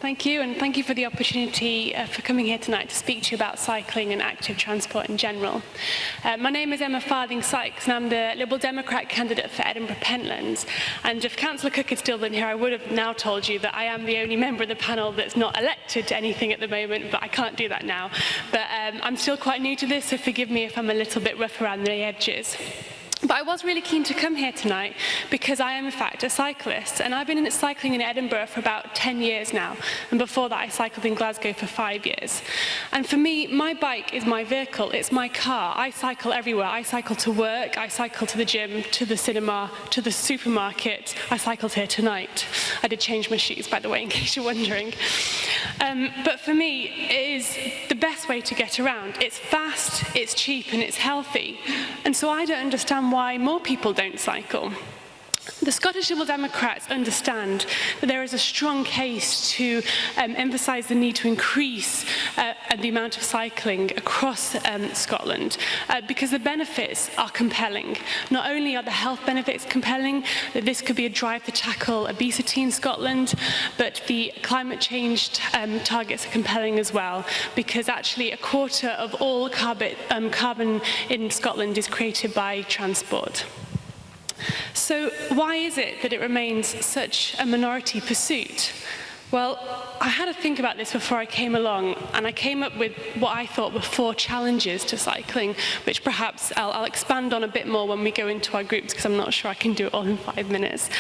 Thank you, and thank you for the opportunity for coming here tonight to speak to you about cycling and active transport in general. My name is Emma Farthing-Sykes, and I'm the Liberal Democrat candidate for Edinburgh Pentlands. And if Councillor Cook had still been here, I would have now told you that I am the only member of the panel that's not elected to anything at the moment, but I can't do that now. But I'm still quite new to this, so forgive me if I'm a little bit rough around the edges. But I was really keen to come here tonight because I am, in fact, a cyclist, and I've been cycling in Edinburgh for about 10 years now, and before that I cycled in Glasgow for 5 years. And for me, my bike is my vehicle, it's my car. I cycle everywhere. I cycle to work, I cycle to the gym, to the cinema, to the supermarket. I cycled here tonight. I did change my shoes, by the way, in case you're wondering. But for me, it is the best way to get around. It's fast, it's cheap, and it's healthy. And so I don't understand why more people don't cycle. The Scottish Liberal Democrats understand that there is a strong case to emphasise the need to increase the amount of cycling across Scotland because the benefits are compelling. Not only are the health benefits compelling, that this could be a drive to tackle obesity in Scotland, but the climate change targets are compelling as well, because actually a quarter of all carbon in Scotland is created by transport. So why is it that it remains such a minority pursuit? Well, I had to think about this before I came along, and I came up with what I thought were 4 challenges to cycling, which perhaps I'll expand on a bit more when we go into our groups, because I'm not sure I can do it all in 5 minutes.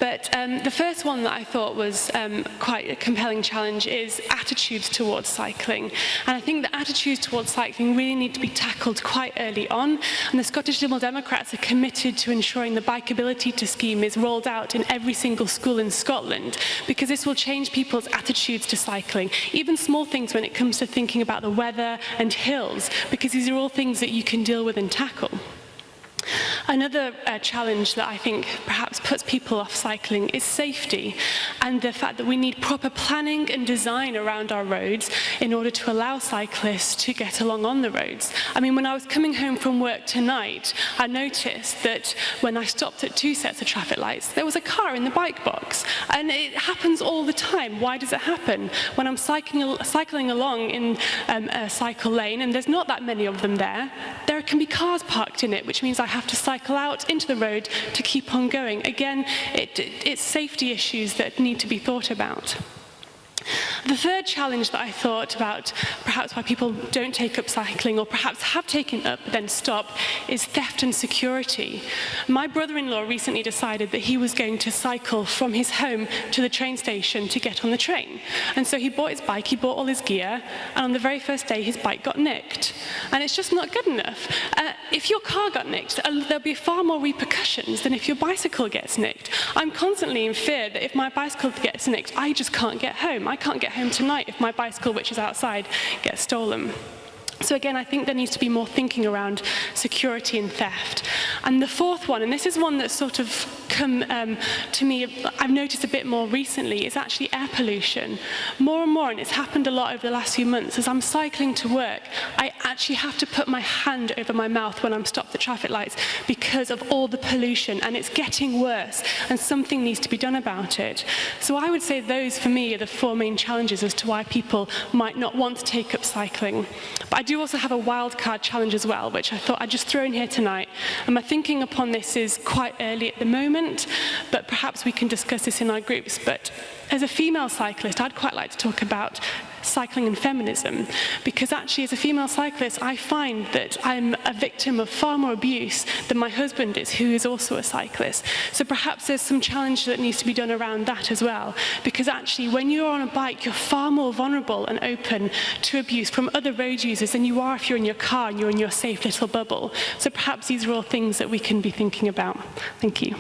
But the first one that I thought was quite a compelling challenge is attitudes towards cycling. And I think that attitudes towards cycling really need to be tackled quite early on, and the Scottish Liberal Democrats are committed to ensuring the Bikeability scheme is rolled out in every single school in Scotland, because this will change people's attitudes to cycling, even small things when it comes to thinking about the weather and hills, because these are all things that you can deal with and tackle. Another challenge that I think perhaps puts people off cycling is safety, and the fact that we need proper planning and design around our roads in order to allow cyclists to get along on the roads. I mean, when I was coming home from work tonight, I noticed that when I stopped at 2 sets of traffic lights, there was a car in the bike box, and it happens all the time. Why does it happen? When I'm cycling along in a cycle lane, and there's not that many of them there can be cars parked in it, which means I have to cycle out into the road to keep on going. Again, it's safety issues that need to be thought about. The third challenge that I thought about, perhaps why people don't take up cycling, or perhaps have taken up but then stop, is theft and security. My brother-in-law recently decided that he was going to cycle from his home to the train station to get on the train. And so he bought his bike, he bought all his gear, and on the very first day his bike got nicked. And it's just not good enough. If your car got nicked, there'll be far more repercussions than if your bicycle gets nicked. I'm constantly in fear that if my bicycle gets nicked, I just can't get home. I can't get home tonight if my bicycle, which is outside, gets stolen. So again, I think there needs to be more thinking around security and theft. And the fourth one, and this is one that's sort of come to me, I've noticed a bit more recently, is actually air pollution. More and more, and it's happened a lot over the last few months, as I'm cycling to work, I actually have to put my hand over my mouth when I'm stopped at traffic lights because of all the pollution, and it's getting worse, and something needs to be done about it. So I would say those, for me, are the 4 main challenges as to why people might not want to take up cycling. But I do also have a wildcard challenge as well, which I thought I'd just throw in here tonight. And my thinking upon this is quite early at the moment, but perhaps we can discuss this in our groups. But as a female cyclist, I'd quite like to talk about cycling and feminism, because actually as a female cyclist I find that I'm a victim of far more abuse than my husband is, who is also a cyclist. So perhaps there's some challenge that needs to be done around that as well, because actually when you're on a bike you're far more vulnerable and open to abuse from other road users than you are if you're in your car and you're in your safe little bubble. So perhaps these are all things that we can be thinking about. Thank you.